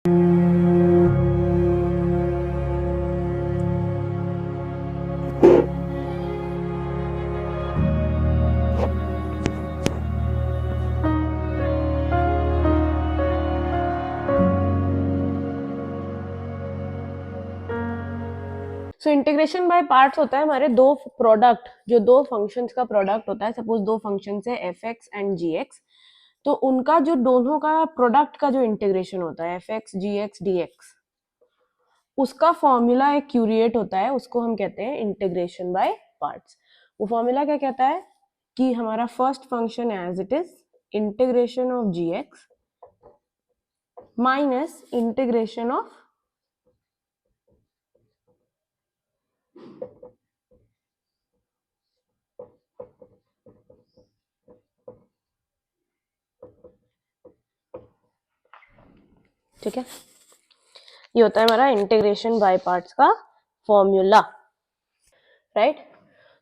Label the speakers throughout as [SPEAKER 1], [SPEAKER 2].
[SPEAKER 1] So integration by parts होता है हमारे दो प्रोडक्ट, जो दो फंक्शंस का प्रोडक्ट होता है। सपोज दो फंक्शंस है f x and g x, तो उनका जो दोनों का प्रोडक्ट का जो इंटीग्रेशन होता है एफ एक्स जी एक्स डी एक्स, उसका फॉर्मूला एक क्यूरिएट होता है, उसको हम कहते हैं इंटीग्रेशन बाय पार्ट्स। वो फॉर्मूला क्या कहता है कि हमारा first function as it is integration of ji x minus integration of ठीक है, ये होता है हमारा इंटीग्रेशन बाय पार्ट्स का फॉर्मूला, राइट।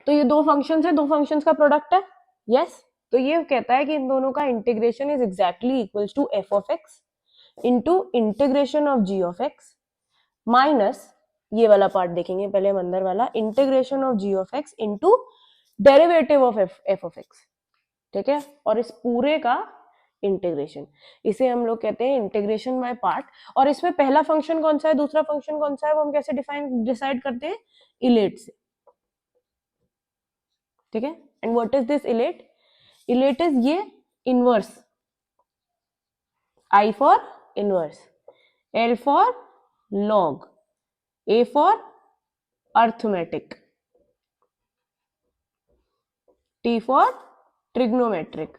[SPEAKER 1] तो ये दो फंक्शंस है, दो फंक्शंस का प्रोडक्ट है, यस। तो ये कहता है कि इन दोनों का integration is exactly equals to f of x into integration of g of x minus, ये वाला पार्ट देखेंगे पहले हम अंदर वाला, integration of g of x into derivative of f of x, ठीक है। और इस पूरे का इंटीग्रेशन, इसे हम लोग कहते हैं इंटीग्रेशन बाय पार्ट। और इसमें पहला फंक्शन कौन सा है, दूसरा फंक्शन कौन सा है, वो हम कैसे डिसाइड करते हैं, इलेट से, ठीक है। And what is this ILATE, ILATE is ये inverse, I for inverse, L for log, A for arithmetic, T for trigonometric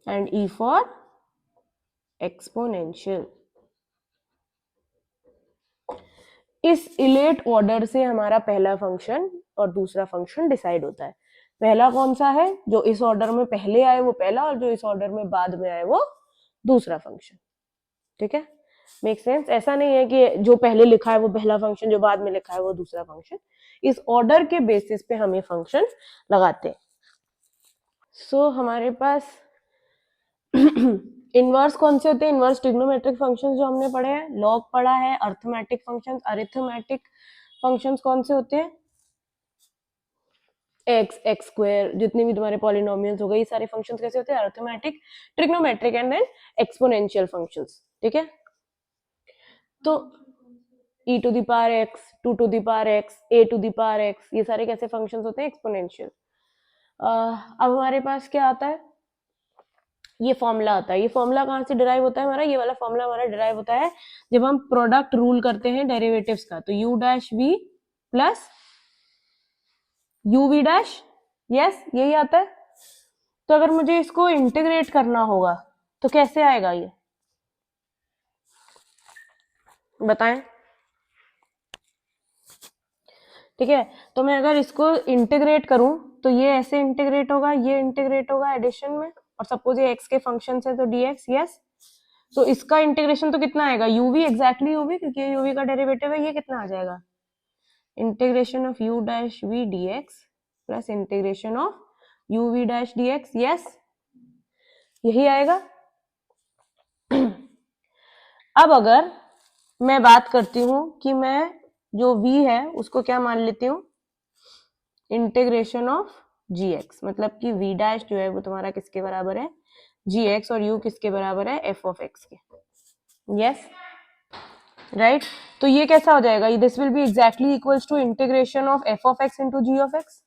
[SPEAKER 1] and E for exponential. इस इलेट ऑर्डर से हमारा पहला फंक्शन और दूसरा फंक्शन डिसाइड होता है। पहला कौन सा है, जो इस ऑर्डर में पहले आए वो पहला, और जो इस ऑर्डर में बाद में आए वो दूसरा फंक्शन, ठीक है। मेक सेंस, ऐसा नहीं है कि जो पहले लिखा है वो पहला फंक्शन, जो बाद में लिखा है वो दूसरा फंक्शन। इस ऑर्डर के बेसिस पे हम ये फंक्शन लगाते हैं। सो हमारे पास इनवर्स कौन से होते हैं, इनवर्स ट्रिग्नोमेट्रिक फंक्शंस जो हमने पढ़े हैं, लॉग पढ़ा है, अर्थमेटिक फंक्शंस, अरिथमेटिक फंक्शंस कौन से होते हैं, एक्स, एक्स स्क्वायर, जितने भी तुम्हारे पॉलिनोमियल्स हो गए, ये सारे फंक्शंस कैसे होते हैं, arithmetic, trigonometric and then exponential functions, ठीक है। तो e to the power x, 2 to the power x, a to the power x, ये सारे कैसे फंक्शंस होते हैं, एक्सपोनेंशियल। अब हमारे पास क्या आता है, ये फॉर्मूला आता है। ये फॉर्मूला कहाँ से डिराइव होता है हमारा, ये वाला फॉर्मूला हमारा डिराइव होता है जब हम प्रोडक्ट रूल करते हैं डेरिवेटिव्स का। तो u dash v plus uv dash, yes, यही आता है। तो अगर मुझे इसको इंटीग्रेट करना होगा तो कैसे आएगा ये, बताएं, ठीक है। तो मैं अगर इसको इंटीग्रेट करूं तो ये ऐसे इंटीग्रेट होगा, ये इंटीग्रेट होगा एडिशन में, और सपोज ये x के फंक्शन है तो dx, यस। तो इसका इंटीग्रेशन तो कितना आएगा, uv, एग्जैक्टली uv, क्योंकि ये uv का डेरिवेटिव है, ये कितना आ जाएगा, integration of u dash v dx plus integration of uv dash dx, yes, यही आएगा। अब अगर मैं बात करती हूं कि मैं जो v है उसको क्या मान लेती हूँ, इंटीग्रेशन ऑफ जी एक्स, मतलब कि v डैश जो है वो तुम्हारा किसके बराबर है, जी एक्स, और u किसके बराबर है, एफ ऑफ एक्स के, यस, राइट। तो ये कैसा हो जाएगा, this will be exactly equals to integration of f of x into ji of x.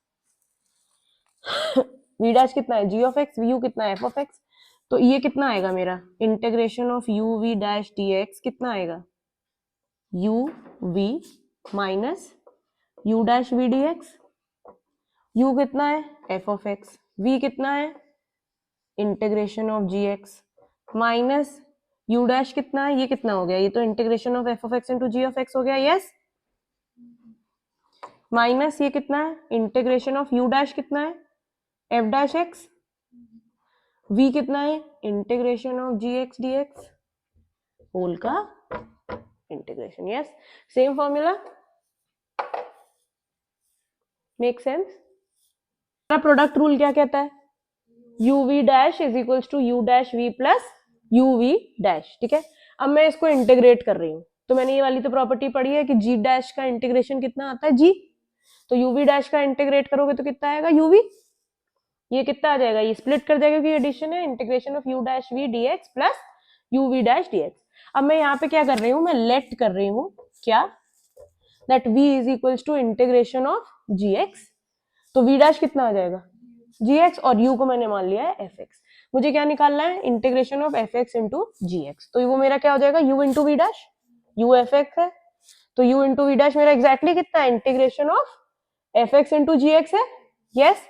[SPEAKER 1] v dash कितना है, जी ऑफ एक्स, u कितना है, एफ ऑफ एक्स। तो ये कितना आएगा मेरा, integration of u v dash d x कितना आएगा, u v minus u dash v d x, u कितना है, एफ ऑफ एक्स, v कितना है, integration of ji x minus u dash कितना है, ये कितना हो गया, ये तो integration of f of x into ji of x हो गया, यस, माइनस ये कितना है, इंटीग्रेशन ऑफ u डैश कितना है, एफ डैश एक्स, v कितना है, integration of ji x D x whole का integration, yes. Same formula, make sense. Product rule क्या कहता है, u v dash is equals to u dash v plus you we dash, ठीक है। अब मैं इसको इंटीग्रेट कर रही हूँ, तो मैंने ये वाली तो प्रॉपर्टी पढ़ी है कि जी डैश का इंटीग्रेशन कितना आता है, जी। तो यू वी डैश का इंटीग्रेट करोगे तो कितना आएगा, यू वी। ये कितना आ जाएगा, ये स्प्लिट कर देगा क्योंकि एडिशन है, integration of u dash v d x plus you we dash d x. अब मैं यहाँ पे क्या कर रही हूँ, मैं लेट कर रही हूँ क्या, that v is equals to integration of ji x. तो v डैश कितना आ जाएगा, जी एक्स, और u को मैंने मान लिया है एफ एक्स। मुझे क्या निकालना है, integration of f x into g x. तो वो मेरा क्या हो जाएगा, u into v dash, u f x है, तो u इंटू वी डैश मेरा एग्जैक्टली कितना है, integration of f x into g x है, यस।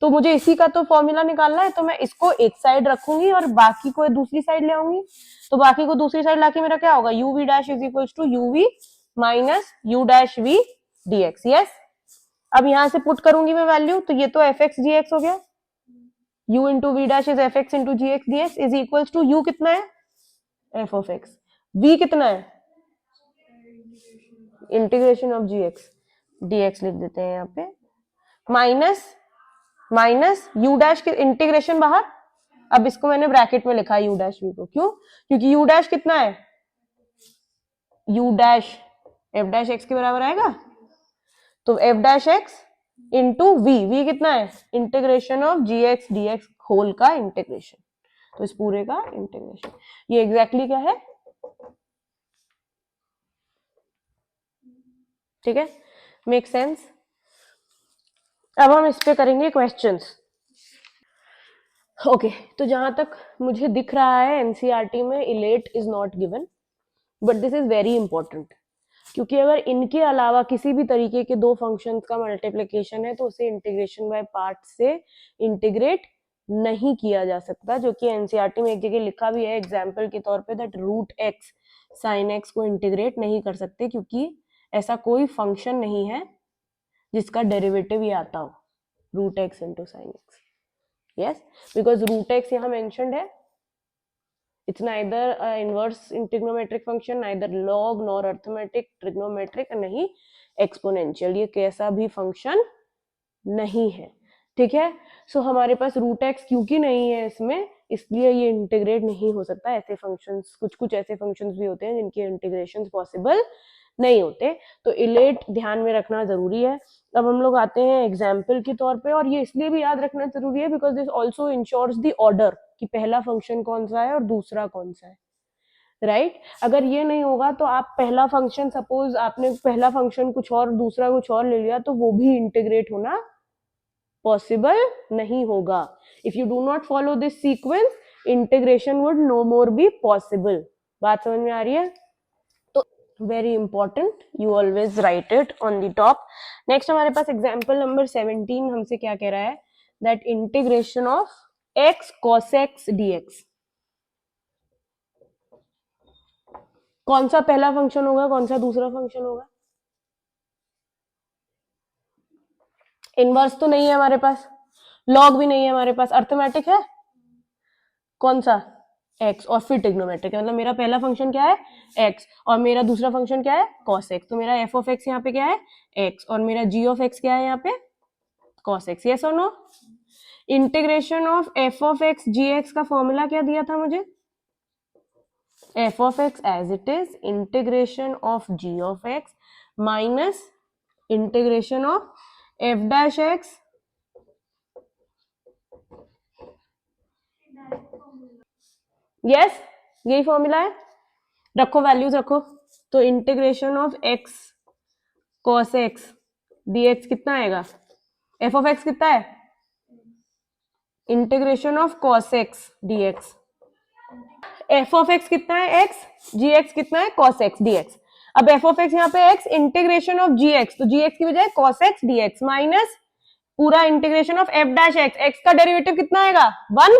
[SPEAKER 1] तो मुझे इसी का तो फॉर्मूला निकालना है, तो मैं इसको एक साइड रखूंगी और बाकी को दूसरी साइड ले आऊंगी। तो बाकी को दूसरी साइड लाके मेरा क्या होगा, u we dash is equal to u v minus u dash v d x, yes. अब यहां से पुट करूंगी मैं वैल्यू, तो ये तो एफ एक्स जी एक्स हो गया, u into v dash is f x into g x D x is equal to u कितना है, एफ ऑफ एक्स, v कितना है, integration of ji x D x लिख देते हैं यहाँ पे, माइनस माइनस यू डैश के इंटीग्रेशन बाहर। अब इसको मैंने ब्रैकेट में लिखा है यू डैश वी को, क्यों, क्योंकि यू डैश कितना है, u dash f dash x के बराबर आएगा, तो f dash x into v, v कितना है, integration of ji x D x whole का इंटीग्रेशन, तो इस पूरे का इंटीग्रेशन। ये एग्जैक्टली क्या है, ठीक है, मेक सेंस। अब हम इस पे करेंगे क्वेश्चंस। ओके, तो जहां तक मुझे दिख रहा है एनसीईआरटी में ILATE is not given, but this is very important, क्योंकि अगर इनके अलावा किसी भी तरीके के दो फंक्शंस का मल्टीप्लिकेशन है तो उसे इंटीग्रेशन बाय पार्ट से इंटीग्रेट नहीं किया जा सकता, जो कि एनसीईआरटी में एक जगह लिखा भी है एग्जाम्पल के तौर पे, that root x sine x को इंटीग्रेट नहीं कर सकते, क्योंकि ऐसा कोई फंक्शन नहीं है जिसका डेरिवेटिव ये आता हो, root x into sine x, yes, because root x यहाँ मेंशन्ड है, it's neither inverse in trigonometric function, neither log nor arithmetic trigonometric, नहीं exponential, ये कैसा भी फंक्शन नहीं है, ठीक है। सो हमारे पास रूट एक्स क्योंकि नहीं है इसमें, इसलिए ये इंटीग्रेट नहीं हो सकता। ऐसे फंक्शंस, कुछ कुछ ऐसे फंक्शंस भी होते हैं जिनके इंटीग्रेशन पॉसिबल नहीं होते, तो इलेट ध्यान में रखना जरूरी है। अब हम लोग आते हैं एग्जाम्पल के तौर पे, और ये इसलिए भी याद रखना जरूरी है because this also ensures the order कि पहला फंक्शन कौन सा है और दूसरा कौन सा है, राइट। अगर ये नहीं होगा तो आप पहला फंक्शन, सपोज आपने पहला फंक्शन कुछ और दूसरा कुछ और ले लिया, तो वो भी इंटीग्रेट होना पॉसिबल नहीं होगा। If you do not follow this sequence, integration would know more be possible. बात समझ में आ रही है, तो very important, you always right it on the top. Next हमारे पास एग्जाम्पल नंबर 17 हमसे क्या कह रहा है, that integration of x cos x dx, कौन सा पहला फंक्शन होगा, कौन सा दूसरा फंक्शन होगा, इनवर्स तो नहीं है हमारे पास, लॉग भी नहीं है हमारे पास, अर्थमेटिक है, कौन सा, x, और फिर ट्रिग्नोमेट्रिक है, मतलब मेरा पहला फंक्शन क्या है, x, और मेरा दूसरा फंक्शन क्या है, cos x, तो मेरा f ऑफ x यहाँ पे क्या है, x, और मेरा g ऑफ x क्या है यहाँ पे, cos x, यस और no. Integration of f of x gx का फॉर्मूला क्या दिया था मुझे, f of x as it is integration of g of x minus integration of f dash x, yes, यही फॉर्मूला है, रखो वैल्यूज रखो। तो integration of x cos x dx कितना आएगा, f of x कितना है, integration of cos x dx, f of x कितना है x, gx कितना है cos x dx। अब f of x यहाँ पे x, इंटीग्रेशन ऑफ gx, तो gx की बजाय cos x dx माइनस पूरा integration of f dash x, x का डेरिवेटिव कितना आएगा 1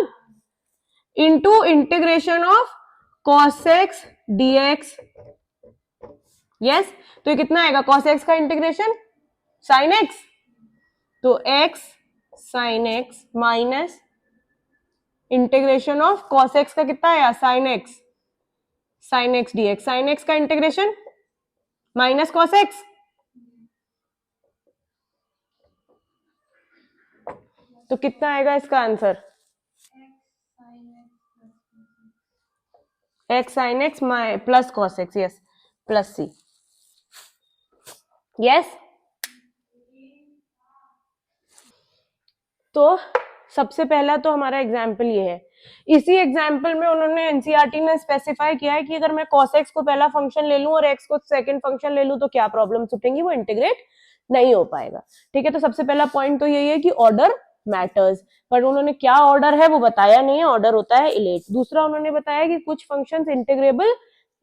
[SPEAKER 1] into integration of cos x dx, yes. तो ये कितना आएगा, cos x का इंटीग्रेशन sin x, तो x sin x minus integration of cos x का कितना आया sin x dx, sin x का इंटीग्रेशन माइनस cos x, तो कितना आएगा इसका answer, X sine X plus cos X, yes, plus सी, यस। तो सबसे पहला तो हमारा एग्जाम्पल ये है। इसी एग्जाम्पल में उन्होंने एनसीईआरटी ने स्पेसिफाई किया है कि अगर मैं cos x को पहला फंक्शन ले लूं और x को सेकंड फंक्शन ले लूं तो क्या प्रॉब्लम्स उठेंगी, वो इंटीग्रेट नहीं हो पाएगा। ठीक है, तो सबसे पहला पॉइंट तो यही है कि ऑर्डर मैटर्स, पर उन्होंने क्या ऑर्डर है वो बताया नहीं है, ऑर्डर होता है इलेट। दूसरा उन्होंने बताया कि कुछ फंक्शंस इंटीग्रेबल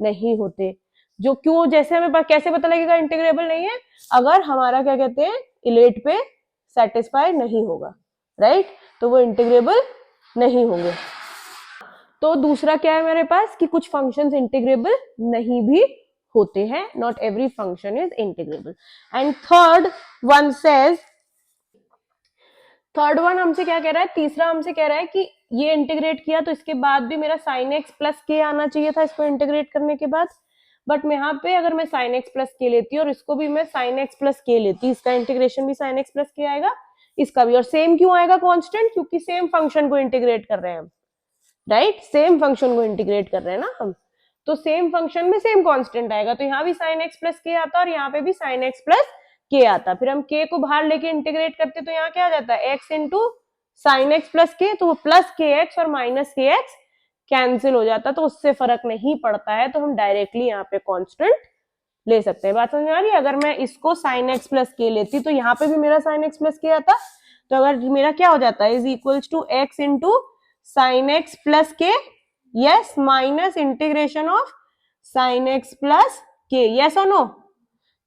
[SPEAKER 1] नहीं होते, जो क्यों, जैसे हमें कैसे पता लगेगा इंटीग्रेबल नहीं है, अगर हमारा क्या कहते हैं इलेट पे सेटिस्फाई नहीं होगा, राइट, तो वो इंटीग्रेबल नहीं होंगे। तो दूसरा क्या है मेरे पास कि कुछ फंक्शंस इंटीग्रेबल नहीं भी होते हैं, not every function is integrable. And third one says, third one हमसे क्या कह रहा है, तीसरा हमसे कह रहा है कि ये इंटीग्रेट किया तो इसके बाद भी मेरा साइन एक्स प्लस के आना चाहिए था इसको इंटीग्रेट करने के बाद, बट यहाँ पे अगर मैं साइन एक्स प्लस के लेती और इसको भी मैं साइन एक्स प्लस के लेती, इसका इंटीग्रेशन भी साइन एक्स प्लस के आएगा, इसका भी, और सेम क्यों आएगा कांस्टेंट, क्योंकि सेम फंक्शन को इंटीग्रेट कर रहे हैं हम, राइट, सेम फंक्शन को इंटीग्रेट कर रहे हैं ना हम, तो सेम फंक्शन में सेम कांस्टेंट आएगा, तो यहाँ भी साइन एक्स प्लस के आता और यहाँ पे भी साइन एक्स प्लस के आता। फिर हम के को बाहर लेके इंटीग्रेट करते तो यहाँ क्या आ जाता है, x into sine X plus के, तो वो प्लस के एक्स और माइनस के एक्स कैंसिल हो जाता, तो उससे फर्क नहीं पड़ता है, तो हम डायरेक्टली यहाँ पे कांस्टेंट ले सकते हैं। बात समझ में आ रही है? अगर मैं इसको साइन एक्स प्लस के लेती तो यहाँ पे भी मेरा साइन एक्स प्लस के आता, तो अगर मेरा क्या हो जाता है, is equals to X into sine X plus K, yes, minus integration of sine X plus K, yes और नो,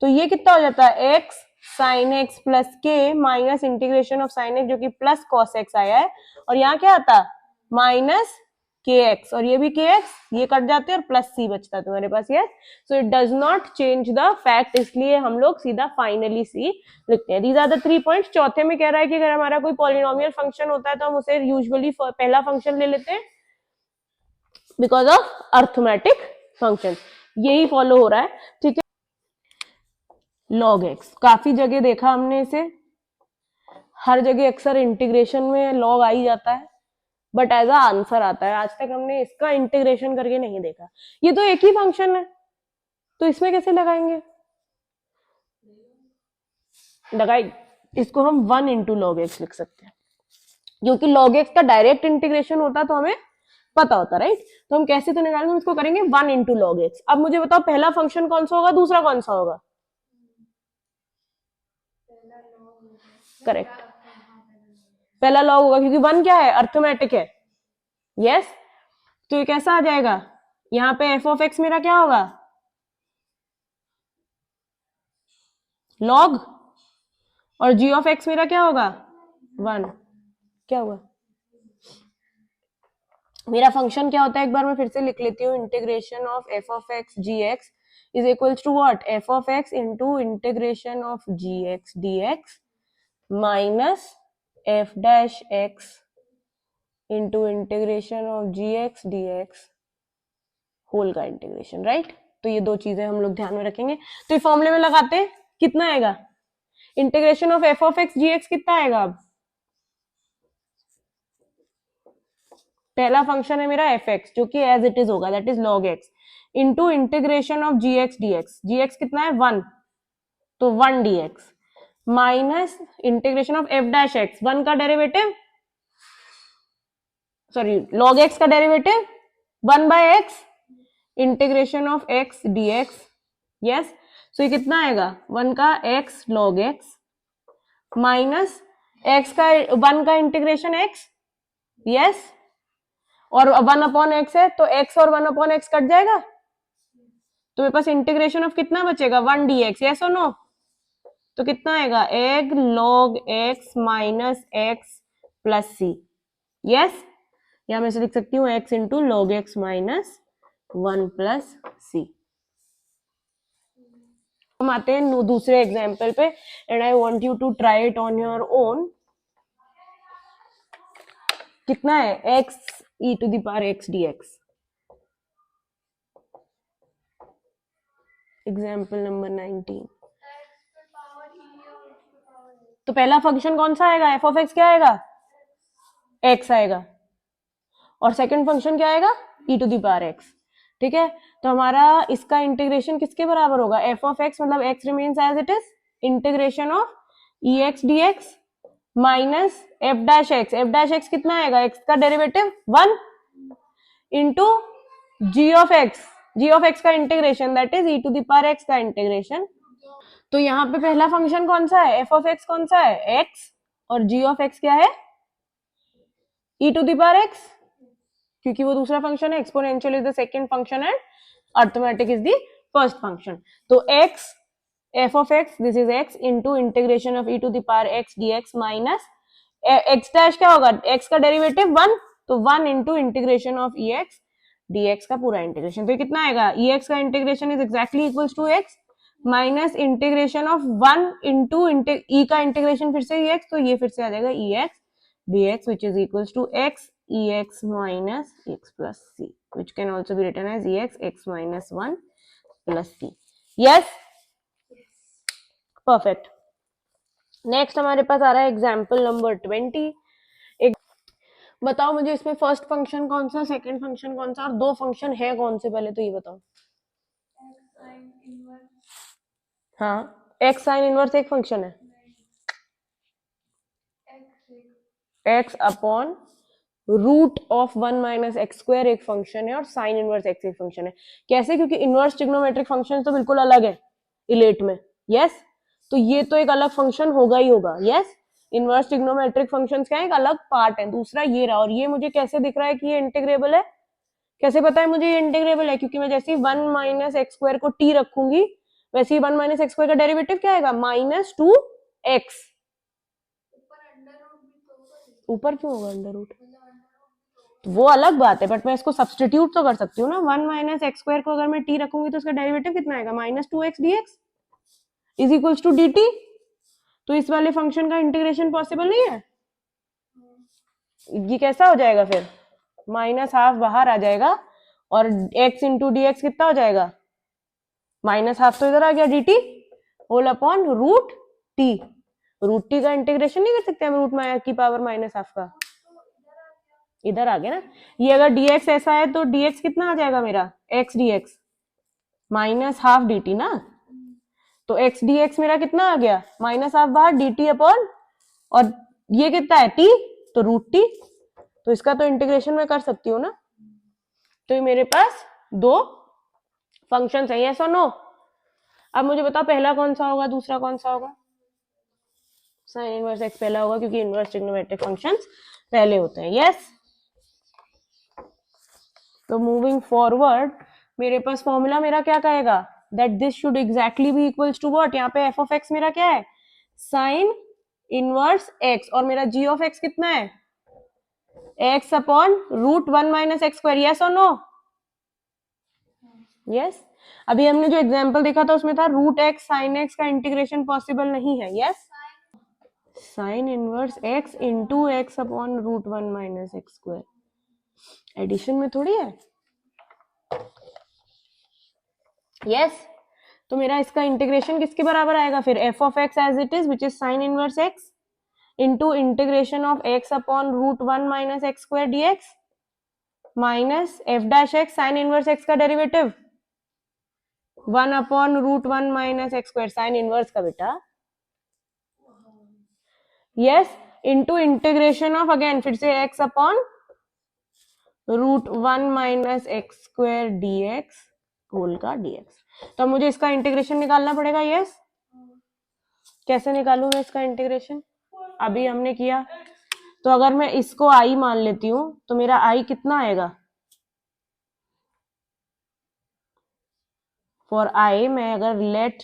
[SPEAKER 1] तो ये कितना हो जाता है, x sine X plus K minus integration of sine X जो कि प्लस कॉस एक्स आया है, और यहाँ क्या आता, माइनस के एक्स, और ये भी के एक्स, ये कट जाते हैं और प्लस सी बचता है तुम्हारे पास, yes. So it does not change the fact, इसलिए हम लोग सीधा फाइनली सी लिखते हैं। These are the 3 points. चौथे में कह रहा है कि अगर हमारा कोई पॉलिनोमियल फंक्शन होता है तो हम उसे यूजुअली पहला फंक्शन ले लेते हैं बिकॉज ऑफ अर्थमेटिक फंक्शन, यही फॉलो हो रहा है, ठीक है। लॉग एक्स काफी जगह देखा हमने इसे, हर जगह अक्सर इंटीग्रेशन में लॉग आ ही जाता है, बट एज अ आंसर आता है। आज तक हमने इसका इंटीग्रेशन करके नहीं देखा। ये तो एक ही फंक्शन है, तो इसमें कैसे लगाएंगे, लगाई, इसको हम 1 इंटू लॉग एक्स लिख सकते हैं, क्योंकि लॉग एक्स का डायरेक्ट इंटीग्रेशन होता तो हमें पता होता, राइट। तो हम कैसे तो निकालेंगे, हम इसको करेंगे 1 इंटू लॉग एक्स। अब मुझे बताओ पहला फंक्शन कौन सा होगा, दूसरा कौन सा होगा, करेक्ट, पहला लॉग होगा, क्योंकि 1 क्या है, अर्थमेटिक है, यस। तो ये कैसा आ जाएगा, यहाँ पे एफ ऑफ एक्स मेरा क्या होगा, लॉग, और जी ऑफ एक्स मेरा क्या होगा, 1, क्या होगा, मेरा फंक्शन क्या होता है, एक बार मैं फिर से लिख लेती हूँ, integration of f of x ji x is equals to what, f of x into integration of ji x D x minus F dash x into integration of ji x D x whole का integration, right. तो ये दो चीजें हम लोग ध्यान में रखेंगे। तो ये फॉर्मूले में लगाते हैं, कितना आएगा, integration of f of x ji x कितना आएगा, अब पहला फंक्शन है मेरा एफ एक्स जो कि एज इट इज होगा, that is log X, into integration of ji x D X, ji x कितना है 1, तो 1 D x minus integration of F dash X, 1 का डेरिवेटिव, सॉरी लॉग एक्स का derivative 1 by X integration of X D x, yes. So ये कितना आएगा, 1 का X log X minus X का 1 का इंटीग्रेशन एक्स, यस, और 1 अपॉन एक्स है तो एक्स और 1 अपॉन एक्स कट जाएगा, तो मेरे पास इंटीग्रेशन ऑफ कितना बचेगा, 1 डी एक्स, यस और नो, तो कितना आएगा, X log X minus X plus सी, यस, या मैं इसे लिख सकती हूँ X into log X minus 1 plus C. हम आते हैं दूसरे एग्जाम्पल पे, and I want you to try it on your own. कितना है, X E to the power X D X, example number 19। तो पहला फंक्शन कौन सा आएगा, एफ ऑफ एक्स क्या आएगा, एक्स आएगा, और सेकंड फंक्शन क्या आएगा, E to the power X. ठीक है, तो हमारा इसका इंटीग्रेशन किसके बराबर होगा, एफ ऑफ एक्स मतलब X remains as it is, integration of E x D x minus F dash X, F dash X कितना आएगा, एक्स का derivative 1 into ji of x, G of X का integration that is E to the power X का integration. तो यहाँ पे पहला function कौन सा है, एफ ऑफ एक्स कौन सा है, एक्स, और जी ऑफ एक्स क्या है, e to the power x, क्योंकि वो दूसरा फंक्शन है, exponential is the second function and arithmetic is the first function. तो x f of x this is x into integration of e to the power x dx minus x dash क्या होगा, x का derivative 1, तो 1 into integration of ex dx का पूरा integration. तो ये कितना आएगा, ex का integration is exactly equals to x minus integration of 1 into e का इंटीग्रेशन फिर से ex, तो ये फिर से आ जाएगा ex dx which is equals to x ex minus x plus c which can also be written as ex x minus 1 plus c. Yes, perfect. Next हमारे पास आ रहा है एग्जाम्पल नंबर 20। बताओ मुझे इसमें फर्स्ट फंक्शन कौन सा, सेकंड फंक्शन कौन सा, और दो फंक्शन है कौन से, पहले तो ये बताओ। हाँ, एक्स साइन इनवर्स एक फंक्शन है, x upon root of 1 minus x square एक फंक्शन है, और साइन इनवर्स एक्स एक फंक्शन है। कैसे, क्योंकि इनवर्स ट्रिग्नोमेट्रिक फंक्शन तो बिल्कुल अलग है इलेट में, यस, तो ये तो एक अलग फंक्शन होगा ही होगा, यस, इनवर्स ट्रिग्नोमेट्रिक फंक्शंस का एक अलग पार्ट है। दूसरा ये रहा, और ये मुझे कैसे दिख रहा है कि ये इंटीग्रेबल है, कैसे पता है मुझे ये इंटीग्रेबल है, क्योंकि मैं जैसे ही 1 माइनस एक्स स्क्वायर को टी रखूंगी वैसे ही 1 माइनस एक्स स्क्वायर का डेरिवेटिव क्या आएगा, माइनस 2x। ऊपर क्यों होगा अंडर रूट, वो अलग बात है, बट मैं इसको सब्सटीट्यूट तो कर सकती हूँ ना, 1 माइनस एक्स स्क्वायर को अगर मैं टी रखूंगी तो उसका डेरिवेटिव कितना आएगा, minus 2x dx is equals to dt। तो इस वाले फंक्शन का इंटीग्रेशन पॉसिबल नहीं है, ये कैसा हो जाएगा फिर, माइनस हाफ बाहर आ जाएगा और x इंटू डी एक्स कितना हो जाएगा, माइनस हाफ तो इधर आ गया dt whole upon root t, root T का इंटीग्रेशन नहीं कर सकते हम रूट की पावर माइनस हाफ का, इधर आ गया ना। ये अगर dx ऐसा है तो dx कितना आ जाएगा मेरा, x dx minus half dt ना, तो x dx मेरा कितना आ गया, माइनस हाफ बाहर dt अपॉन, और ये कितना है t, तो रूट टी, तो इसका तो इंटीग्रेशन मैं कर सकती हूँ ना। तो ये मेरे पास दो फंक्शंस है, यस और नो। अब मुझे बताओ पहला कौन सा होगा, दूसरा कौन सा होगा, साइन इनवर्स एक्स पहला होगा क्योंकि इनवर्स ट्रिग्नोमेट्रिक फंक्शंस पहले होते हैं, यस। तो मूविंग फॉरवर्ड मेरे पास फॉर्मूला मेरा क्या कहेगा, that this should exactly be equals to what, यहाँ पे एफ ऑफ एक्स मेरा क्या है, साइन इनवर्स एक्स, और मेरा जी ऑफ एक्स कितना है, x upon root 1 minus x square, yes और नो, यस। अभी हमने जो एग्जांपल देखा था उसमें था रूट एक्स साइन एक्स का इंटीग्रेशन पॉसिबल नहीं है, yes, sine inverse x into x upon root 1 minus x square, addition में थोड़ी है, यस। तो मेरा इसका इंटीग्रेशन किसके बराबर आएगा फिर, F of x as it is which is sine inverse x into integration of X upon root 1 minus x square dx minus F dash X sine inverse x का derivative 1 upon root 1 minus x square sine inverse का बेटा, yes, into integration of again फिर से X upon root 1 minus x square dx whole का dx। तो मुझे इसका integration निकालना पड़ेगा, यस। कैसे निकालूं मैं इसका इंटीग्रेशन, अभी हमने किया, तो अगर मैं इसको i मान लेती हूं तो मेरा i कितना आएगा, फॉर i मैं अगर लेट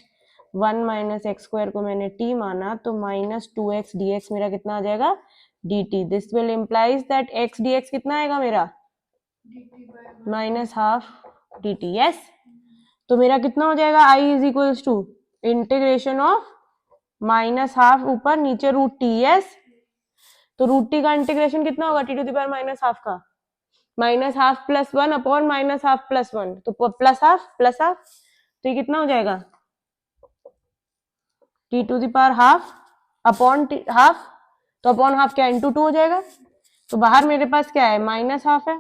[SPEAKER 1] 1 माइनस एक्स स्क्वायर को मैंने t माना तो माइनस 2x dx मेरा कितना आ जाएगा dt, this will implies that x dx कितना आएगा मेरा माइनस हाफ dt, यस। तो मेरा कितना हो जाएगा i is equals to integration of minus half ऊपर नीचे रूट टी, यस। तो रूट टी का इंटीग्रेशन कितना होगा, T to the power minus half का, minus half plus 1 upon minus half plus 1, तो प्लस हाफ, तो ये कितना हो जाएगा T to the power half upon half, तो अपॉन हाफ क्या इंटू 2 हो जाएगा, तो बाहर मेरे पास क्या है माइनस हाफ है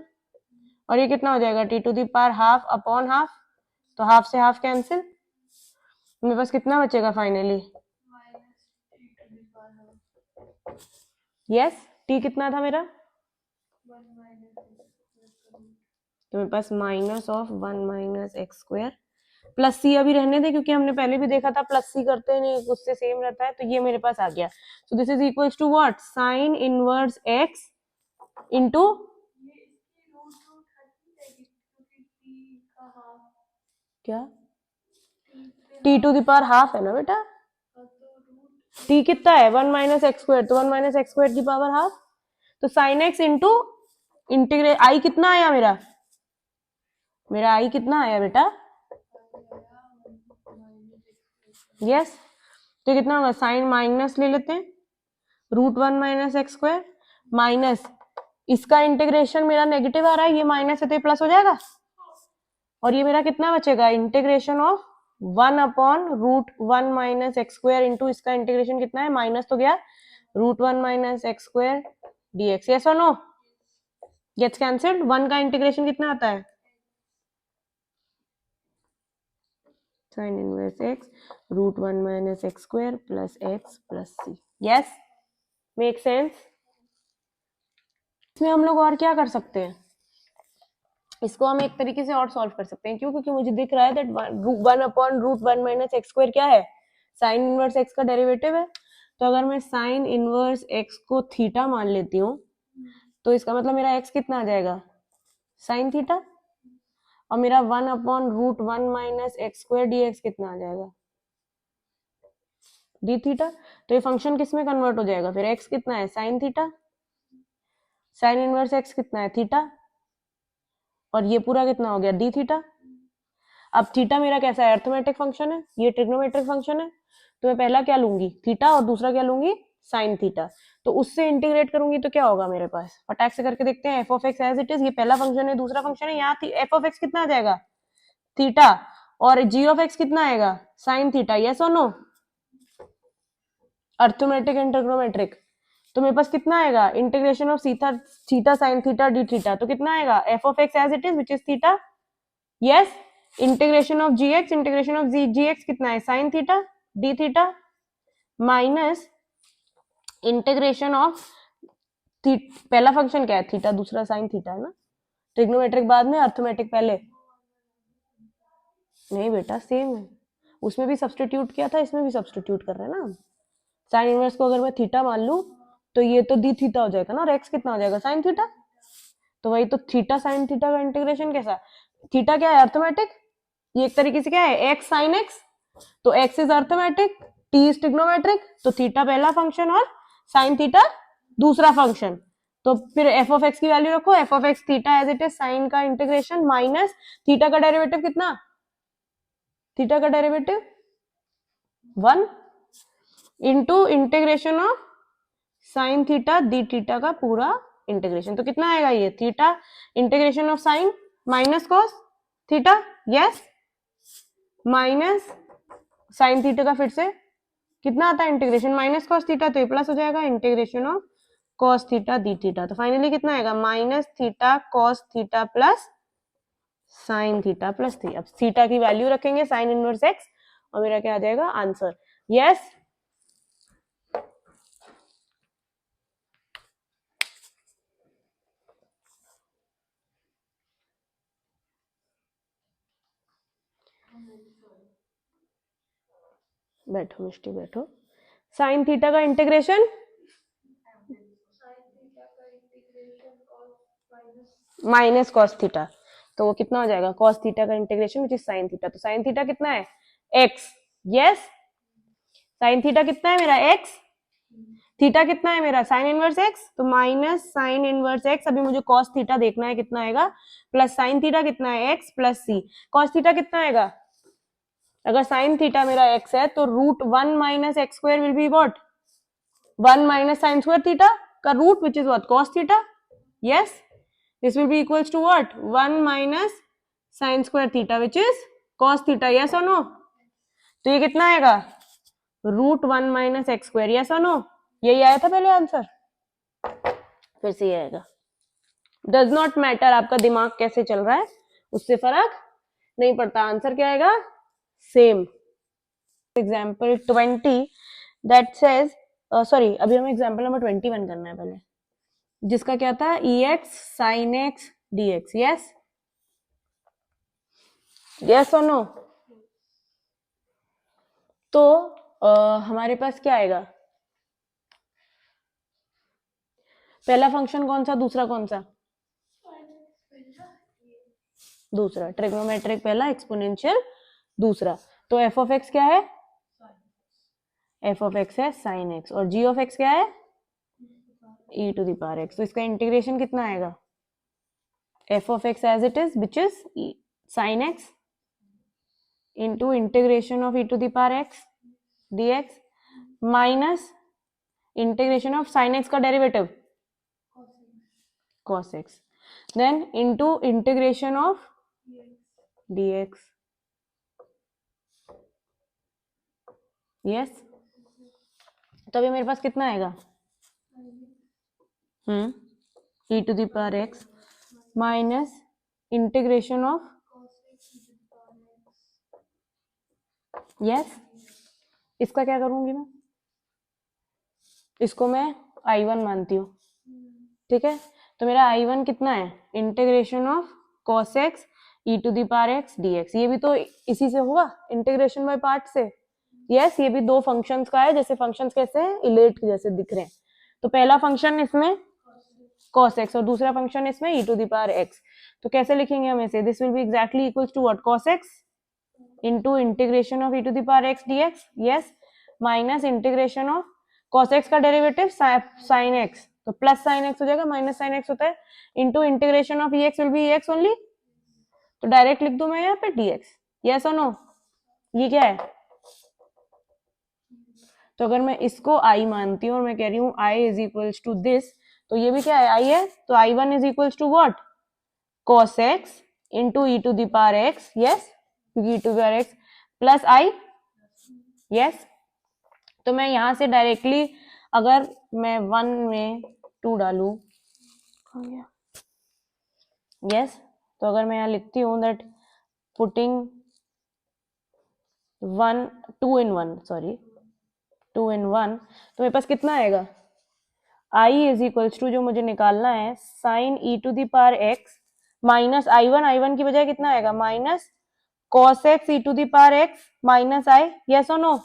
[SPEAKER 1] और ये कितना हो जाएगा T to the power half upon half, तो हाफ से हाफ कैंसिल, मेरे पास कितना बचेगा फाइनली, यस टी कितना था मेरा, तो मेरे पास minus of 1 minus x square plus C अभी रहने दे क्योंकि हमने पहले भी देखा था प्लस सी करते हैं उससे सेम रहता है, तो ये मेरे पास आ गया। So this is equals to what, sine inverse X into क्या, T to the power half है ना बेटा, टी कितना है 1 माइनस एक्स स्क्वायर, तो 1 माइनस एक्स स्क्वायर की पावर हाफ, तो साइन एक्स इंटू इंटीग्रेट आई कितना आया मेरा, मेरा आई कितना आया बेटा, यस तो कितना होगा, साइन माइनस ले लेते हैं root 1 minus x square minus इसका इंटीग्रेशन मेरा नेगेटिव आ रहा है, ये माइनस है तो ये प्लस हो जाएगा, और ये मेरा कितना बचेगा integration of 1 upon root 1 minus x square into इसका इंटीग्रेशन कितना है, माइनस तो गया root 1 minus x square dx, yes और नो, गेट्स कैंसिल्ड, 1 का इंटीग्रेशन कितना आता है, sine inverse X root 1 minus x square plus x plus सी, यस मेक सेंस। इसमें हम लोग और क्या कर सकते हैं, इसको हम एक तरीके से और सॉल्व कर सकते हैं, क्यों, क्योंकि मुझे दिख रहा है that 1 upon root 1 minus x square क्या है, साइन इनवर्स एक्स का डेरिवेटिव है, तो अगर मैं साइन इनवर्स एक्स को थीटा मान लेती हूँ तो इसका मतलब मेरा एक्स कितना आ जाएगा, साइन थीटा, और मेरा 1 upon root 1 minus x square d x कितना आ जाएगा, डी थीटा, तो ये फंक्शन किस में कन्वर्ट हो जाएगा फिर, एक्स कितना है sine theta, sign inverse x कितना है थीटा, और ये पूरा कितना हो गया डी थीटा। अब थीटा मेरा कैसा है, अर्थमेटिक फंक्शन है, ये ट्रिग्नोमेट्रिक फंक्शन है, तो मैं पहला क्या लूंगी थीटा और दूसरा क्या लूंगी साइन थीटा, तो उससे इंटीग्रेट करूंगी तो क्या होगा मेरे पास, फटाक से करके देखते हैं, f of x as it is, ये पहला फंक्शन है दूसरा फंक्शन है, यहाँ एफ ऑफ एक्स कितना आ जाएगा थीटा, और जी ऑफ एक्स कितना आएगा साइन थीटा, यस और नो, अर्थमेटिक एंड ट्रिग्नोमेट्रिक, तो मेरे पास कितना आएगा integration of theta theta sine theta d theta, तो कितना आएगा f of x as it is which is theta, yes integration of ji x, integration of ji x कितना है sine theta d theta minus integration of पहला function क्या है theta, दूसरा sine theta है ना, ट्रिग्नोमेट्रिक बाद में अर्थमेटिक पहले, नहीं बेटा सेम है, उसमें भी सब्सटीट्यूट किया था इसमें भी सब्सटीट्यूट कर रहे हैं ना, साइन इनवर्स को अगर मैं थीटा मान लूं तो ये तो डी थीटा हो जाएगा ना, और एक्स कितना हो जाएगा साइन थीटा, तो वही तो थीटा साइन थीटा का इंटीग्रेशन कैसा, थीटा क्या है अर्थमेटिक, ये एक तरीके से क्या है एक्स साइन एक्स, तो x is arithmetic, t is trigonometric, तो थीटा पहला फंक्शन और साइन थीटा दूसरा फंक्शन, तो फिर एफ ऑफ एक्स की वैल्यू रखो, f of x theta as it is sine का इंटीग्रेशन माइनस थीटा का डेरिवेटिव कितना, थीटा का derivative 1 into integration of sign theta d theta का पूरा इंटीग्रेशन, तो कितना आएगा ये theta integration of sign minus cos theta, yes minus sign theta का फिर से कितना आता है इंटीग्रेशन माइनस कॉस थीटा, तो ये प्लस हो जाएगा integration of cos theta d theta, तो फाइनली कितना आएगा minus theta cos theta plus sine theta plus थी, अब थीटा की वैल्यू रखेंगे साइन इनवर्स एक्स और मेरा क्या आ जाएगा आंसर, यस बैठो मिष्टी बैठो, साइन थीटा का इंटीग्रेशन माइनस कॉस थीटा, तो वो कितना हो जाएगा कॉस थीटा का integration which is sine theta, तो साइन थीटा कितना है एक्स, यस साइन थीटा कितना है मेरा एक्स, थीटा कितना है मेरा साइन इनवर्स एक्स, तो माइनस साइन इनवर्स एक्स, अभी मुझे कॉस थीटा देखना है कितना आएगा, प्लस साइन थीटा कितना है x plus c, cos theta कितना आएगा, अगर साइन थीटा मेरा एक्स है तो root 1 minus x square will be what 1 minus sine square theta का root which is what cos theta, yes this will be equals to what 1 minus sine square theta which is cos theta, yes और no, तो ये कितना आएगा root 1 minus x square, yes और no, यही आया था पहले आंसर, फिर से ये आएगा डज नॉट मैटर आपका दिमाग कैसे चल रहा है, उससे फर्क नहीं पड़ता, आंसर क्या आएगा, same. Example 20 that says, sorry अभी हमें एग्जाम्पल नंबर 21 करना है पहले, जिसका क्या था, e x sine x D x. Yes yes और नो। तो हमारे पास क्या आएगा, पहला फंक्शन कौन सा, दूसरा कौन सा, दूसरा, ट्रिग्नोमेट्रिक पहला, एक्सपोनेंशियल दूसरा। तो एफ ऑफ एक्स क्या है, एफ ऑफ एक्स है साइन एक्स, और जी ऑफ एक्स क्या है, e to the power x. तो इसका इंटीग्रेशन कितना आएगा, f of x as it is which is sine x into integration of e to the power x dx minus integration of sine x का derivative cos x, then into integration of dx। Yes, तो अभी मेरे पास कितना आएगा, e to the power x minus integration of, yes, इसका क्या करूंगी मैं, इसको मैं I1 मानती हूँ, ठीक है। तो मेरा I1 कितना है, integration of cos x e to the power x dx। ये भी तो इसी से हुआ, इंटीग्रेशन बाय पार्ट से। यस, ये भी दो फंक्शंस का है, जैसे फंक्शंस कैसे हैं, इलेट जैसे दिख रहे हैं। तो पहला फंक्शन इसमें cos x और दूसरा फंक्शन इसमें e to the power x। तो कैसे लिखेंगे हम इसे, this will be exactly equals to what, cos x into integration of e to the power x dx, yes, minus integration of cos x का derivative sin x, तो plus sin x हो जाएगा, minus sin x होता है, into integration of ex will be ex only, तो direct लिख दूं मैं यहाँ पे dx। यस और नो, ये क्या है, तो अगर मैं इसको I मानती हूँ और मैं कह रही हूँ I is equals to this, तो ये भी क्या है, I है, तो I1 is equals to what, cos x into e to the power x, yes, क्योंकि e to the power x plus I, yes. तो मैं यहां से डायरेक्टली अगर मैं 1 में 2 डालू, यस, तो अगर मैं यहाँ लिखती हूँ that putting 2 in 1, sorry 2 in 1, तो मेरे पास कितना आएगा, I इज इक्वल्स टू, जो मुझे निकालना है, sine e to the power x minus I1 की बजाय कितना आएगा, minus cos x e to the power x minus I। Yes और नो,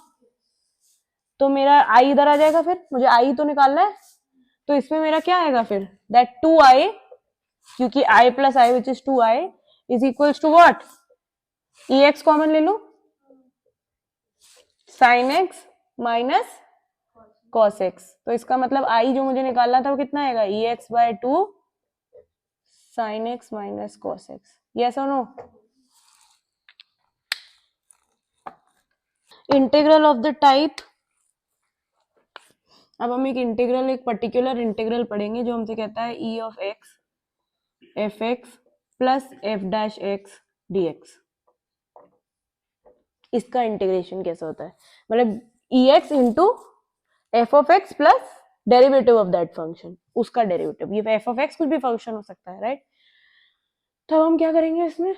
[SPEAKER 1] तो मेरा I इधर आ जाएगा, फिर मुझे I तो निकालना है, तो इसमें मेरा क्या आएगा फिर, दैट 2I, क्योंकि I plus I which is 2I is equals to what, ex common ले लो, sin x minus cos x। तो इसका मतलब I जो मुझे निकालना था वो कितना आएगा, ex by 2 sin x minus cos x। Yes और no, integral of the type, अब हम एक इंटीग्रल, एक पर्टिकुलर इंटीग्रल पढ़ेंगे जो हमसे कहता है e of x f x plus f dash x D x. इसका इंटीग्रेशन कैसा होता है, मतलब e x into f of x plus derivative of that function, उसका डेरिवेटिव, ये एफ ऑफ एक्स कुछ भी फंक्शन हो सकता है, राइट। तो हम क्या करेंगे इसमें,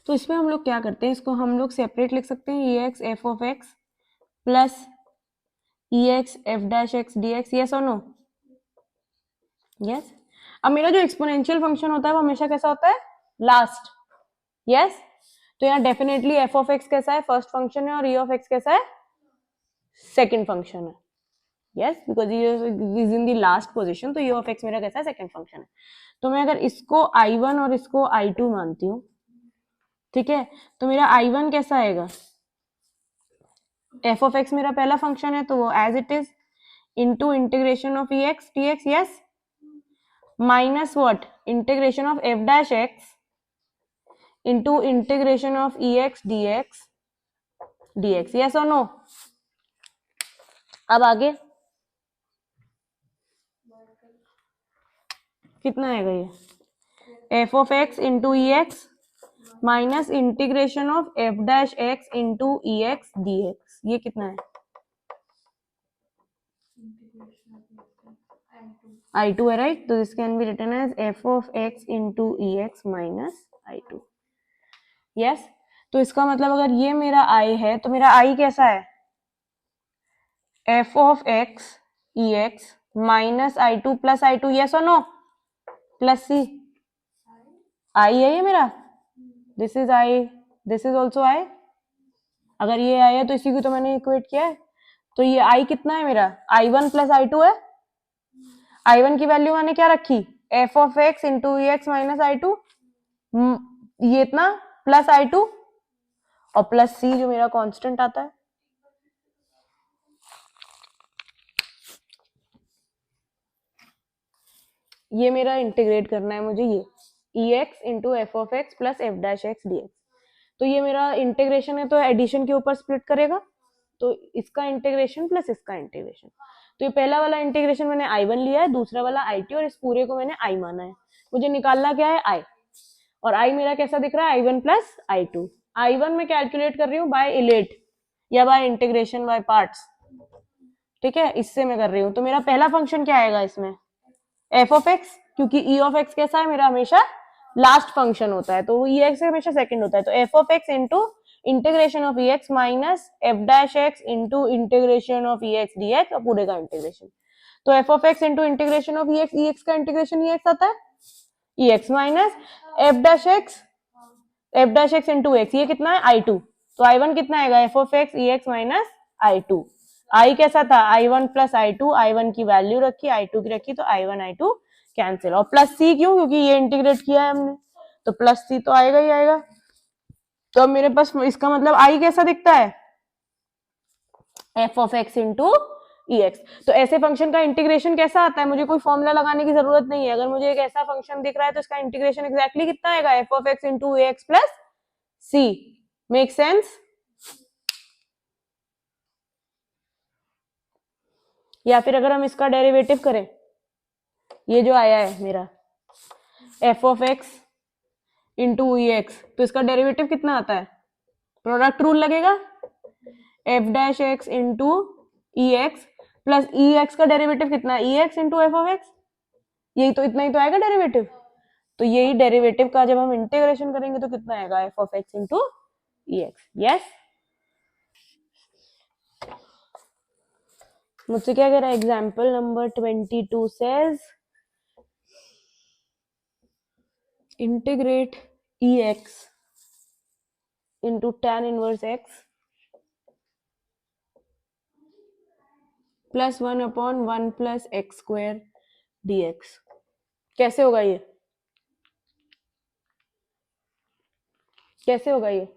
[SPEAKER 1] तो इसमें हम लोग क्या करते हैं, इसको हम लोग सेपरेट लिख सकते हैं, e x f of x plus e x F dash x D x. Yes और नो, यस। अब मेरा जो एक्सपोनेंशियल फंक्शन होता है वो हमेशा कैसा होता है, लास्ट, यस। तो यहाँ डेफिनेटली एफ ऑफ एक्स कैसा है, फर्स्ट फंक्शन है, और ई ऑफ एक्स कैसा है, सेकंड फंक्शन है, यस, बिकॉज ये is in the last position, तो ई ऑफ एक्स मेरा कैसा है, सेकंड फंक्शन है। तो मैं अगर इसको I1 और इसको I2 मानती हूँ, ठीक है, तो मेरा I1 कैसा आएगा, एफ ऑफ एक्स मेरा पहला फंक्शन है तो वो as it is into integration of E x D x, yes, minus what, integration of F dash x into integration of E x D x. Yes और no, अब आगे कितना आएगा, ये f of x into e x minus integration of F dash x into e x D x, ये कितना है, I2 है राइट, तो this can be written as f of x into ex minus I2. Yes, तो इसका मतलब अगर ये मेरा I है तो मेरा I कैसा है, f of x ex minus I2 plus I2, yes or no, plus c, I है ये मेरा, this is I, this is also I. अगर ये I है तो इसी को तो मैंने इक्वेट किया है, तो ये I कितना है मेरा, I1 प्लस I2 है. I1 की वैल्यू मैंने क्या रखी, f of x into ex minus I2, ये इतना प्लस I2 और प्लस c जो मेरा कांस्टेंट आता है. ये मेरा इंटीग्रेट करना है मुझे, ये ex into f of x plus f dash x D x. तो ये मेरा इंटीग्रेशन है तो एडिशन के ऊपर स्प्लिट करेगा, तो इसका इंटीग्रेशन प्लस इसका इंटीग्रेशन. तो ये पहला वाला इंटीग्रेशन मैंने I1 लिया है, दूसरा वाला I2, और इस पूरे को मैंने I माना है. मुझे निकालना क्या है, I, और I मेरा कैसा दिख रहा है, I1 प्लस I2. I1 में कैलकुलेट कर रही हूँ बाय इलेट या बाय इंटीग्रेशन बाय पार्ट्स, ठीक है, इससे मैं कर रही हूँ. तो मेरा पहला फंक्शन क्या आएगा इसमें, एफ ऑफ एक्स, क्योंकि ई ऑफ एक्स कैसा है मेरा, हमेशा लास्ट फंक्शन होता है, तो ई एक्स हमेशा सेकंड होता है. तो f of x into integration of E x minus F dash x into integration of E x D x, और पूरे का इंटीग्रेशन. तो f of x into integration of E x का इंटीग्रेशन ई एक्स आता है, e x minus F dash x into x, ये कितना है I2. तो I1 कितना आएगा, f of x e x minus I2. I कैसा था, I1 प्लस I2, I1 की वैल्यू रखी, I2 की रखी, तो I1 I2 कैंसिल, और प्लस C क्यों, क्योंकि ये इंटीग्रेट किया है हमने, तो प्लस C तो आएगा ही आएगा. तो अब मेरे पास इसका मतलब I कैसा दिखता है, f of x into e x. तो ऐसे फंक्शन का इंटीग्रेशन कैसा आता है, मुझे कोई फॉर्मूला लगाने की जरूरत नहीं है. अगर मुझे एक ऐसा फंक्शन दिख रहा है तो इसका इंटीग्रेशन एक्जैक्टली कितना आएगा, f of x into e x plus c. Make sense. या फिर अगर हम इसका डेरिवेटिव करें, ये जो आया है मेरा f of x into e x, तो इसका डेरिवेटिव कितना आता है, प्रोडक्ट रूल लगेगा, f dash x into e x plus e x का डेरिवेटिव कितना है, e x into f of x, यही तो, इतना ही तो आएगा डेरिवेटिव. तो यही डेरिवेटिव का जब हम इंटीग्रेशन करेंगे तो कितना आएगा, f of x into e x. Yes, मुझसे क्या कह रहा है, example number 22 says integrate e x into tan inverse x plus 1/1 plus x square d x. कैसे होगा ये, कैसे होगा ये,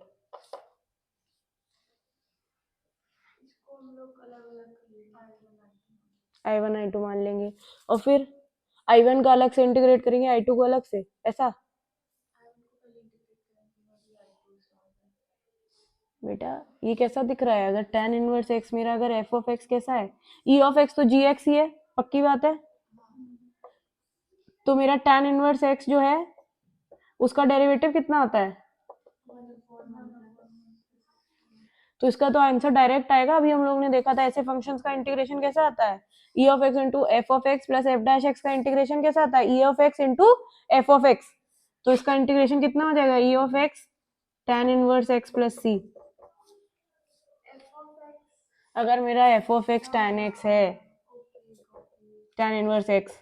[SPEAKER 1] I1 I2 मान लेंगे, और फिर I1 का अलग से इंटीग्रेट करेंगे, I2 को अलग से, ऐसा. बेटा ये कैसा दिख रहा है, अगर tan इनवर्स x मेरा, अगर f ऑफ x कैसा है, e ऑफ x तो gx ही है, पक्की बात है. तो मेरा tan इनवर्स x जो है उसका डेरिवेटिव कितना आता है, तो इसका तो आंसर डायरेक्ट आएगा. अभी हम लोग ने देखा था ऐसे फंक्शंस का इंटीग्रेशन कैसा आता है, e of x into f of x plus f dash x का इंटीग्रेशन कैसा आता है, e of x into f of x. तो इसका इंटीग्रेशन कितना हो जाएगा, e of x tan inverse x plus c. अगर मेरा f of x tan x है, tan इनवर्स x,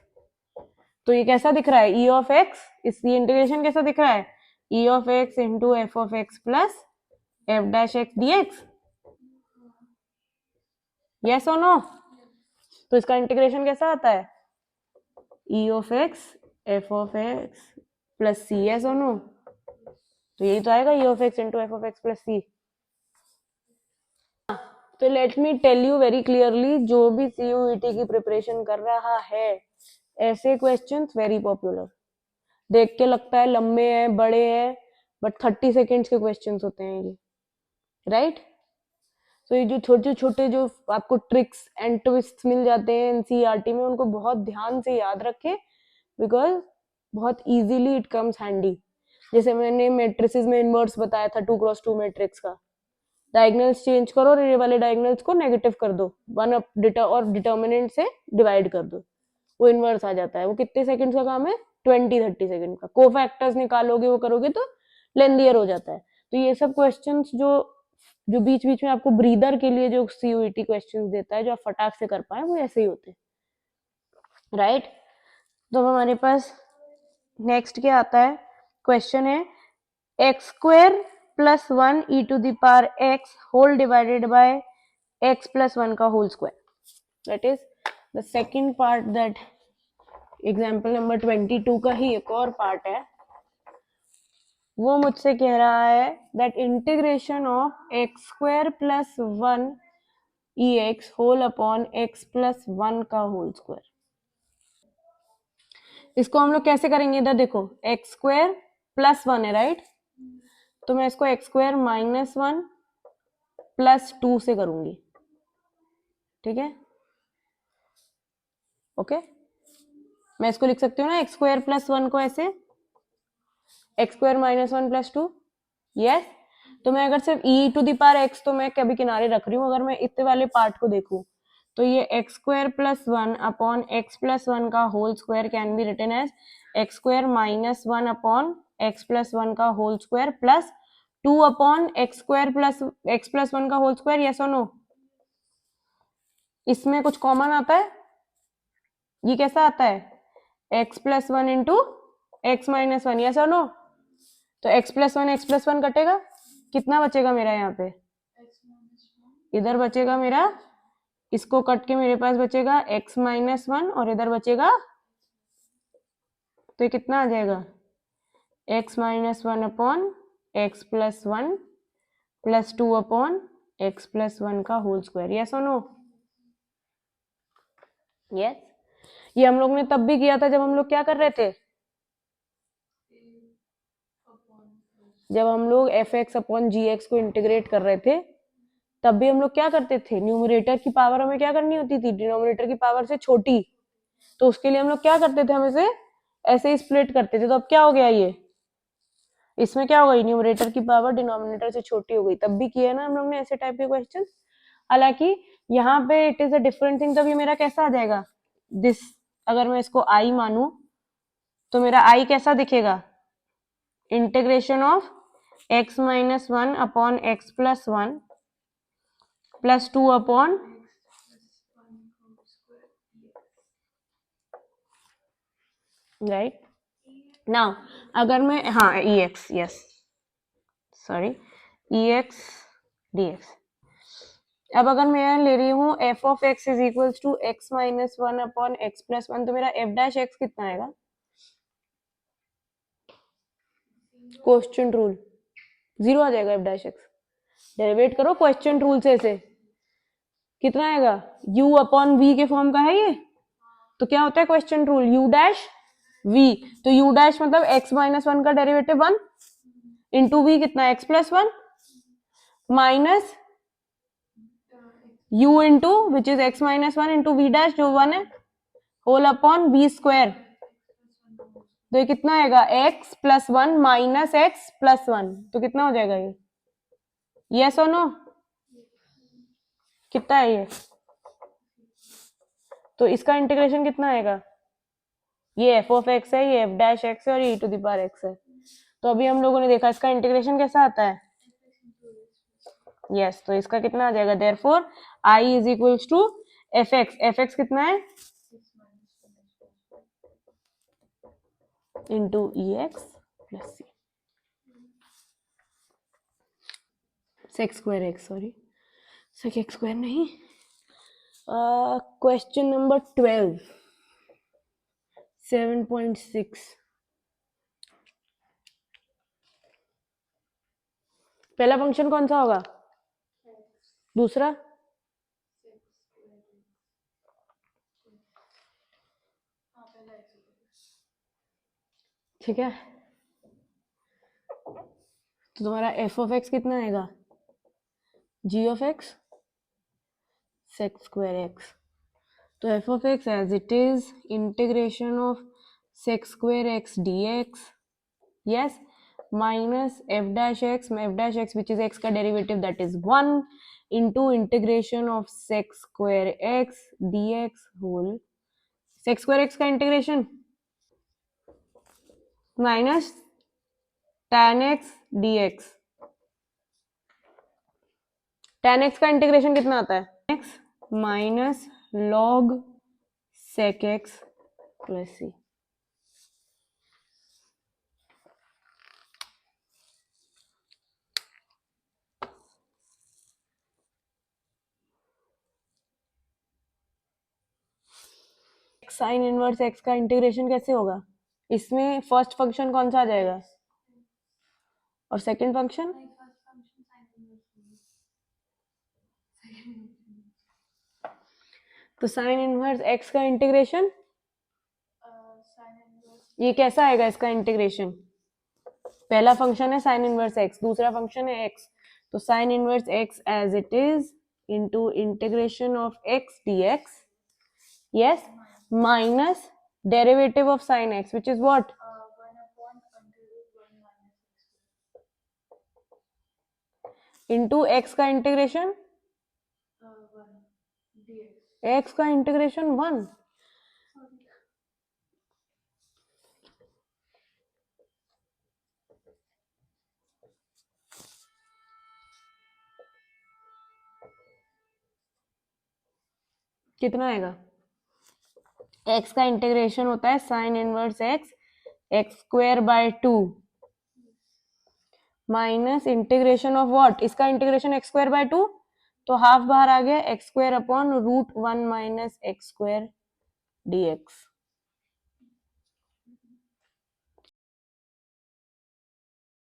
[SPEAKER 1] तो ये कैसा दिख रहा है, e ऑफ x, इसकी इंटीग्रेशन कैसा दिख रहा है, e of x into f of x plus f dash x D x. Yes और नो. तो इसका इंटीग्रेशन कैसा आता है, e of x f of x plus C. Yes और नो. तो यही तो आएगा, e of x into f of x plus c. तो let me tell you very clearly, जो भी CUET की प्रिपरेशन कर रहा है, ऐसे क्वेश्चंस वेरी पॉपुलर. देख के लगता है लंबे हैं, बड़े हैं, बट 30 सेकेंड्स के क्वेश्चंस होते हैं ये, राइट. तो ये जो छोटे छोटे जो आपको ट्रिक्स एंड ट्विस्ट मिल जाते हैं NCERT में, उनको बहुत ध्यान से याद रखें, बिकॉज बहुत इजीली इट कम्स हैंडी. जैसे मैंने मैट्रिसेस में इनवर्स बताया था 2x2 मैट्रिक्स का, डायगोनल्स चेंज करो और ये वाले डायगोनल्स को नेगेटिव कर दो, वन और डिटर्मिनेंट से डिवाइड कर दो, वो इनवर्स आ जाता है। वो कितने सेकंड का काम है? 20-30 सेकंड का। कोफैक्टर्स निकालोगे वो करोगे तो लेंदियर हो जाता है। तो ये सब क्वेश्चंस जो जो बीच बीच में आपको ब्रीदर के लिए जो सीयूईटी क्वेश्चंस देता है, जो आप फटाक से कर पाए, वो ऐसे ही होते हैं, राइट। तो अब हमारे पास नेक्स्ट क्या आता है? क्वेश्चन है x square plus 1 e to the power x whole divided by x plus 1 का whole square. That is the second part. That example number 22 का ही एक और पार्ट है। वो मुझसे कह रहा है that integration of x square plus 1 e x whole upon x plus 1 का होल स्क्वायर। इसको हम लोग कैसे करेंगे? इधर देखो, एक्स स्क्वायर प्लस 1 है, राइट। तो मैं इसको एक्स स्क्वायर माइनस 1 प्लस 2 से करूंगी, ठीक है, ओके। मैं इसको लिख सकती हूँ ना, एक्स स्क्वायर प्लस 1 को ऐसे, x square minus 1 plus 2, yes. तो मैं अगर सिर्फ ई टू द पावर एक्स तो मैं कभी किनारे रख रही हूँ, अगर मैं इतने वाले पार्ट को देखूं तो ये x square plus 1 upon x plus 1 का whole square can be written as x square minus 1 upon x plus 1 का whole square plus 2 upon x square plus x plus 1 का होल स्क्वायर। यस और no? इसमें कुछ common आता है? ये कैसा आता है? X plus 1 into x minus 1। Yes और नो? तो एक्स प्लस 1 कटेगा, कितना बचेगा मेरा यहाँ पे? इधर बचेगा मेरा, इसको कट के मेरे पास बचेगा x माइनस 1 और इधर बचेगा, तो ये कितना आ जाएगा? x minus 1 upon x plus 1 plus 2 upon x plus 1 का होल स्क्वायर। यस और नो? यस। ये हम लोग ने तब भी किया था जब हम लोग क्या कर रहे थे, जब हम लोग एफ एक्स अपॉन जी एक्स को इंटीग्रेट कर रहे थे, तब भी हम लोग क्या करते थे, न्यूमरेटर की पावर हमें क्या करनी होती थी? डिनोमिनेटर की पावर से छोटी। तो उसके लिए हम लोग क्या करते थे, हम इसे ऐसे ही स्प्लिट करते थे। तो अब क्या हो गया, ये इसमें क्या हो गई, न्यूमरेटर की पावर डिनोमिनेटर से छोटी हो गई। तब भी किया ना हम लोग ने ऐसे टाइप के क्वेश्चन। हालांकि यहाँ पे it is a different thing. तब ये मेरा कैसा आ जाएगा, दिस, अगर मैं इसको आई मानू तो मेरा आई कैसा दिखेगा? Integration of x minus 1 upon x plus 1 plus 2 upon, right. Now अगर मैं, हाँ, e x, yes, sorry, e x D x. अब अगर मैं ले रही हूँ f of x is equals to x minus 1 upon x plus 1, तो मेरा एफ डैश एक्स कितना आएगा? क्वेश्चन रूल 0 आ जाएगा। एफ डैश एक्स डेरिवेट करो क्वेश्चन रूल से, ऐसे कितना आएगा? u अपॉन v के फॉर्म का है ये। तो क्या होता है question rule? u dash v। तो u डैश मतलब x माइनस 1 का डेरिवेटिव 1 इंटू v कितना? x plus 1 minus u into which is x minus 1 into v dash जो 1 है होल अपॉन v स्क्वायर। तो ये कितना आएगा? x plus 1 minus x plus 1। तो कितना हो जाएगा ये? यस और नो? कितना है ये? तो इसका इंटीग्रेशन कितना आएगा? ये एफ ऑफ एक्स है, ये एफ डैश एक्स है और ये ई टू द पावर एक्स है। तो अभी हम लोगों ने देखा इसका इंटीग्रेशन कैसा आता है। यस, तो इसका कितना आ जाएगा? Therefore I is equals to f x. F x कितना है? Into e x plus c, sec square x, sorry, sec x square नहीं। Question number 12, 7.6। पहला फंक्शन कौन सा होगा? दूसरा? ठीक है, तो तुम्हारा एफ ऑफ एक्स कितना आएगा? G of x sec square x. तो f of x as it is integration of sec square x D x, yes, minus F dash x which is x का derivative that is 1 into integration of sec square x D x whole sec square x का integration minus tan x dx। tan x का integration कितना आता है x minus log sec x plus c। Sign inverse x का integration कैसे होगा? इसमें first function कौन सा आ जाएगा और सेकंड फंक्शन? तो साइन इनवर्स एक्स का इंटीग्रेशन ये कैसा आएगा? इसका इंटीग्रेशन पहला फंक्शन है साइन इनवर्स एक्स, दूसरा फंक्शन है एक्स, तो sine inverse x as it is into integration of x d x, yes, minus derivative of sine x which is what? Into x का इंटीग्रेशन एक्स का integration 1। कितना आएगा? X का integration होता है sine inverse x x square by 2 minus integration of what? इसका integration x square by 2, तो half बाहर आ गया, x square upon root 1 minus x square dx.